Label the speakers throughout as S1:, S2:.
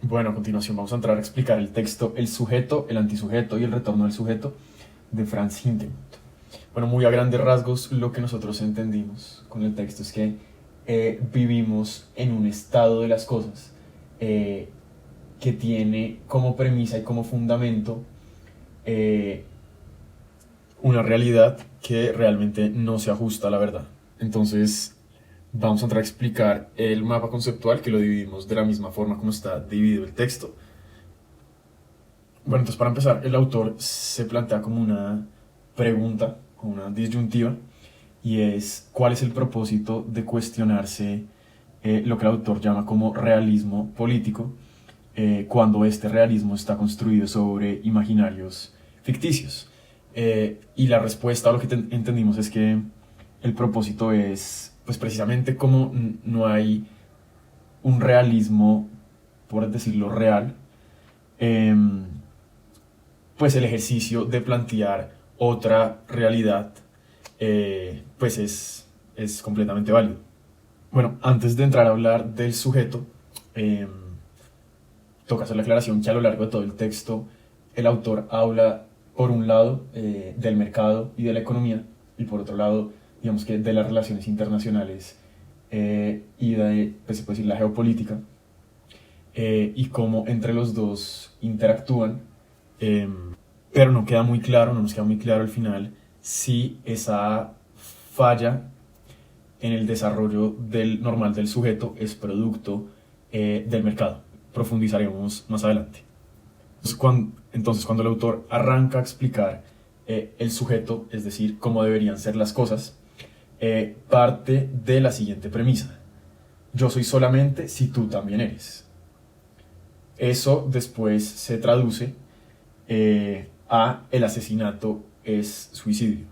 S1: Bueno, a continuación vamos a entrar a explicar el texto El sujeto, el antisujeto y el retorno del sujeto de Franz Hindenburg. Bueno, muy a grandes rasgos lo que nosotros entendimos con el texto es que vivimos en un estado de las cosas eh, que tiene como premisa y como fundamento eh, una realidad que realmente no se ajusta a la verdad. Entonces, vamos a entrar a explicar el mapa conceptual que lo dividimos de la misma forma como está dividido el texto. Bueno, entonces para empezar, el autor se plantea como una pregunta, como una disyuntiva, y es ¿cuál es el propósito de cuestionarse lo que el autor llama como realismo político cuando este realismo está construido sobre imaginarios ficticios? Y la respuesta a lo que entendimos es que el propósito es, pues precisamente como no hay un realismo, por decirlo real, eh, pues el ejercicio de plantear otra realidad pues es completamente válido. Bueno, antes de entrar a hablar del sujeto, eh, toca hacer la aclaración que a lo largo de todo el texto el autor habla, por un lado, del mercado y de la economía, y por otro lado, digamos que de las relaciones internacionales y de, pues se puede decir, la geopolítica, y cómo entre los dos interactúan, eh, pero no queda muy claro, no nos queda muy claro al final si esa falla en el desarrollo normal del sujeto es producto del mercado. Profundizaremos más adelante. Entonces, cuando el autor arranca a explicar el sujeto, es decir, cómo deberían ser las cosas, parte de la siguiente premisa. Yo soy solamente si tú también eres. Eso después se traduce a el asesinato es suicidio.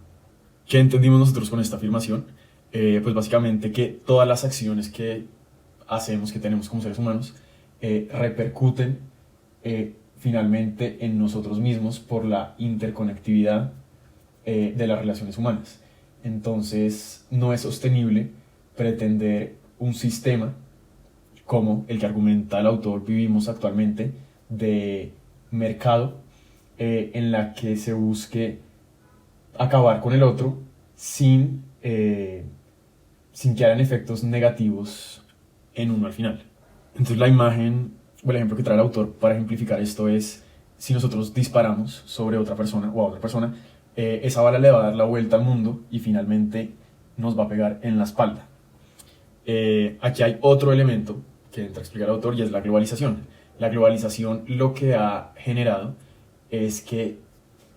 S1: ¿Qué entendimos nosotros con esta afirmación? Pues básicamente que todas las acciones que hacemos, que tenemos como seres humanos, repercuten finalmente en nosotros mismos por la interconectividad de las relaciones humanas. Entonces no es sostenible pretender un sistema como el que argumenta el autor vivimos actualmente de mercado en la que se busque acabar con el otro sin que hagan efectos negativos en uno al final. Entonces la imagen o el ejemplo que trae el autor para ejemplificar esto es si nosotros disparamos sobre otra persona o a otra persona, esa bala le va a dar la vuelta al mundo y finalmente nos va a pegar en la espalda. Aquí hay otro elemento que entra a explicar el autor y es la globalización. La globalización lo que ha generado es que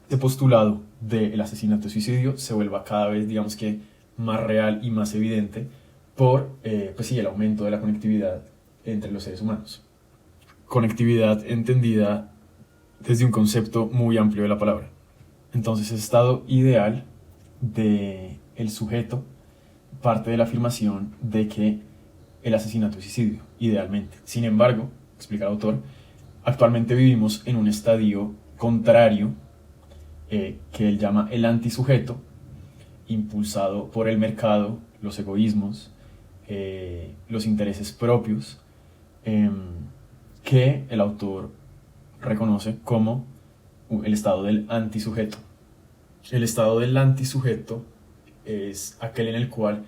S1: este postulado del asesinato y suicidio se vuelva cada vez, digamos que, más real y más evidente por pues sí, el aumento de la conectividad entre los seres humanos. Conectividad entendida desde un concepto muy amplio de la palabra. Entonces, el estado ideal del sujeto parte de la afirmación de que el asesinato es suicidio, idealmente. Sin embargo, explica el autor, actualmente vivimos en un estadio contrario que él llama el antisujeto, impulsado por el mercado, los egoísmos, los intereses propios, eh, que el autor reconoce como el estado del antisujeto. El estado del antisujeto es aquel en el cual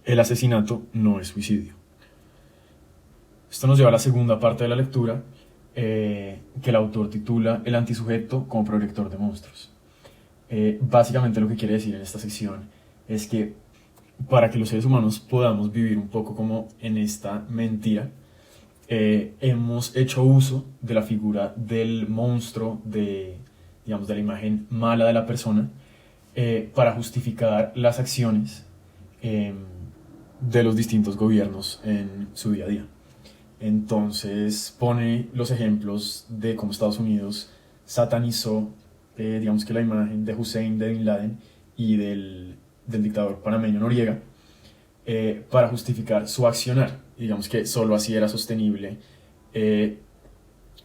S1: el asesinato no es suicidio. Esto nos lleva a la segunda parte de la lectura, que el autor titula El antisujeto como proyector de monstruos. Básicamente lo que quiere decir en esta sección es que para que los seres humanos podamos vivir un poco como en esta mentira, hemos hecho uso de la figura del monstruo, digamos, de la imagen mala de la persona, para justificar las acciones de los distintos gobiernos en su día a día. Entonces pone los ejemplos de cómo Estados Unidos satanizó, digamos que la imagen de Hussein, de Bin Laden y del dictador panameño Noriega, para justificar su accionar. Digamos que solo así era sostenible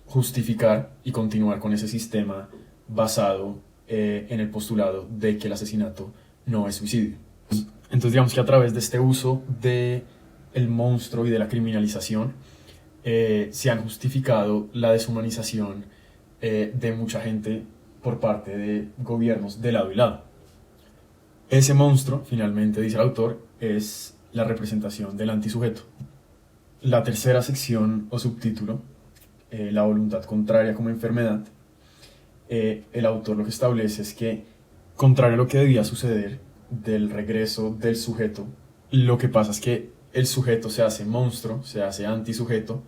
S1: justificar y continuar con ese sistema basado en el postulado de que el asesinato no es suicidio. Entonces digamos que a través de este uso de el monstruo y de la criminalización, se han justificado la deshumanización de mucha gente por parte de gobiernos de lado y lado. Ese monstruo, finalmente, dice el autor, es la representación del antisujeto. La tercera sección o subtítulo, la voluntad contraria como enfermedad, el autor lo que establece es que, contrario a lo que debía suceder del regreso del sujeto, lo que pasa es que el sujeto se hace monstruo, se hace antisujeto,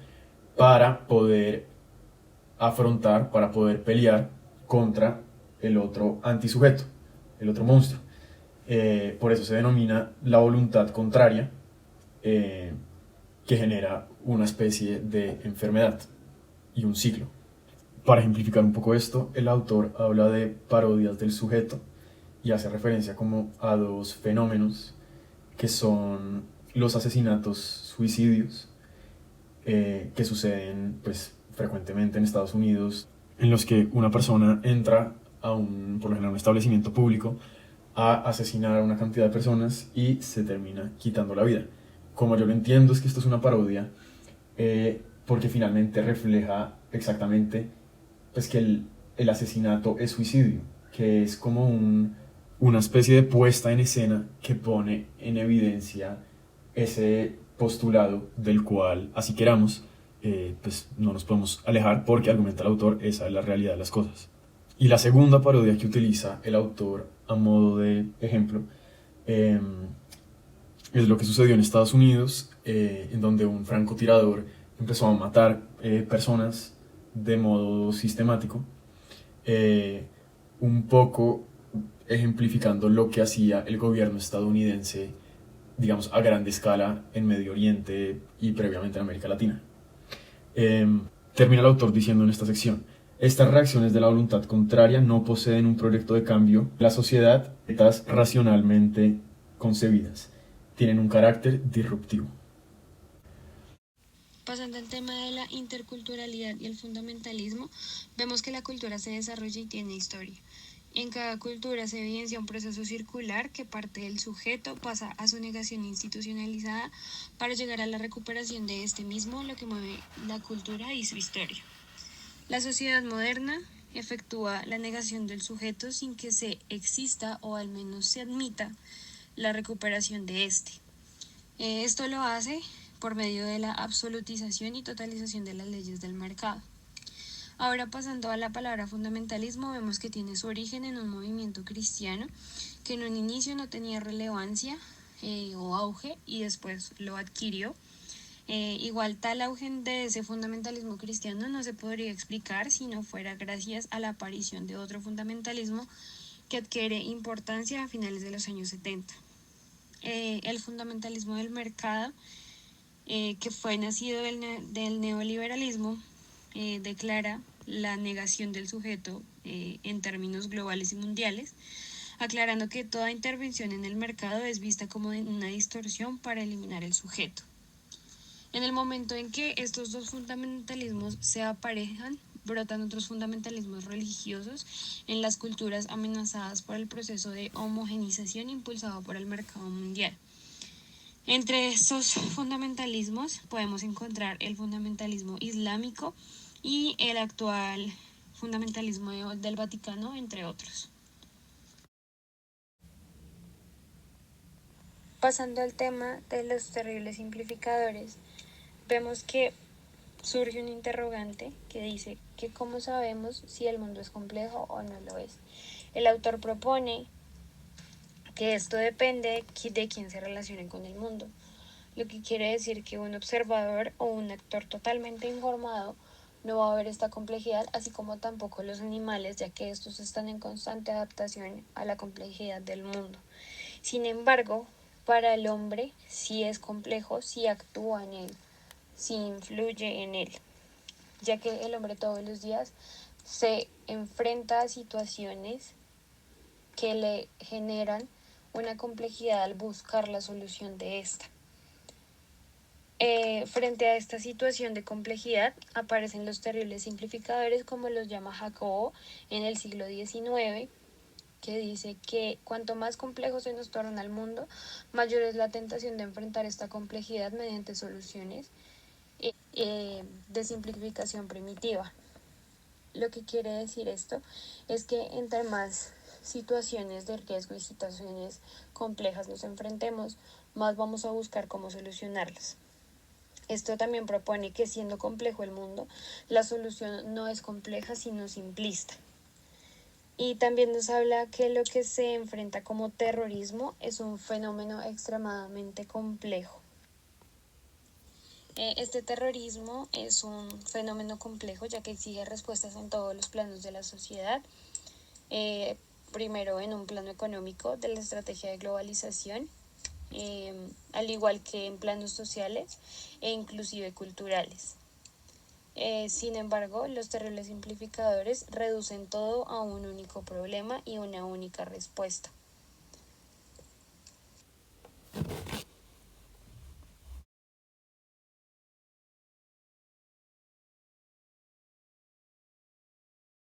S1: para poder afrontar, para poder pelear contra el otro antisujeto, el otro monstruo. Por eso se denomina la voluntad contraria, eh, que genera una especie de enfermedad y un ciclo. Para ejemplificar un poco esto, el autor habla de parodias del sujeto y hace referencia como a dos fenómenos que son los asesinatos suicidios, que suceden pues frecuentemente en Estados Unidos, en los que una persona entra a por lo general, un establecimiento público a asesinar a una cantidad de personas y se termina quitando la vida. Como yo lo entiendo, es que esto es una parodia, porque finalmente refleja exactamente pues, que el asesinato es suicidio, que es como una especie de puesta en escena que pone en evidencia ese postulado del cual, así queramos, pues no nos podemos alejar porque, argumenta el autor, esa es la realidad de las cosas. Y la segunda parodia que utiliza el autor a modo de ejemplo, eh, es lo que sucedió en Estados Unidos, en donde un francotirador empezó a matar personas de modo sistemático, eh, un poco ejemplificando lo que hacía el gobierno estadounidense, digamos, a gran escala en Medio Oriente y previamente en América Latina. Eh, Termina el autor diciendo en esta sección: estas reacciones de la voluntad contraria no poseen un proyecto de cambio en la sociedad, estas racionalmente concebidas, tienen un carácter disruptivo.
S2: Pasando al tema de la interculturalidad y el fundamentalismo, vemos que la cultura se desarrolla y tiene historia. En cada cultura se evidencia un proceso circular que parte del sujeto, pasa a su negación institucionalizada para llegar a la recuperación de este mismo, lo que mueve la cultura y su historia. La sociedad moderna efectúa la negación del sujeto sin que se exista o al menos se admita la recuperación de este. Esto lo hace por medio de la absolutización y totalización de las leyes del mercado. Ahora, pasando a la palabra fundamentalismo, vemos que tiene su origen en un movimiento cristiano que en un inicio no tenía relevancia o auge y después lo adquirió. Igual tal auge de ese fundamentalismo cristiano no se podría explicar si no fuera gracias a la aparición de otro fundamentalismo que adquiere importancia a finales de los años 70. El fundamentalismo del mercado, que fue nacido del neoliberalismo, declara la negación del sujeto en términos globales y mundiales, aclarando que toda intervención en el mercado es vista como una distorsión para eliminar el sujeto. En el momento en que estos dos fundamentalismos se aparejan, brotan otros fundamentalismos religiosos en las culturas amenazadas por el proceso de homogenización impulsado por el mercado mundial. Entre estos fundamentalismos podemos encontrar el fundamentalismo islámico y el actual fundamentalismo del Vaticano, entre otros. Pasando al tema de los terribles simplificadores, vemos que surge un interrogante que dice que cómo sabemos si el mundo es complejo o no lo es. El autor propone que esto depende de quién se relacione con el mundo, lo que quiere decir que un observador o un actor totalmente informado no va a ver esta complejidad, así como tampoco los animales, ya que estos están en constante adaptación a la complejidad del mundo. Sin embargo, para el hombre sí es complejo, sí actúa en él, sí influye en él, ya que el hombre todos los días se enfrenta a situaciones que le generan una complejidad al buscar la solución de esta. Frente a esta situación de complejidad aparecen los terribles simplificadores, como los llama Jacobo en el siglo XIX, que dice que cuanto más complejo se nos torna el mundo, mayor es la tentación de enfrentar esta complejidad mediante soluciones de simplificación primitiva. Lo que quiere decir esto es que entre más situaciones de riesgo y situaciones complejas nos enfrentemos, más vamos a buscar cómo solucionarlas. Esto también propone que siendo complejo el mundo, la solución no es compleja sino simplista. Y también nos habla que lo que se enfrenta como terrorismo es un fenómeno extremadamente complejo. Este terrorismo es un fenómeno complejo ya que exige respuestas en todos los planos de la sociedad. Primero en un plano económico de la estrategia de globalización, al igual que en planos sociales e inclusive culturales. Sin embargo, los terribles simplificadores reducen todo a un único problema y una única respuesta.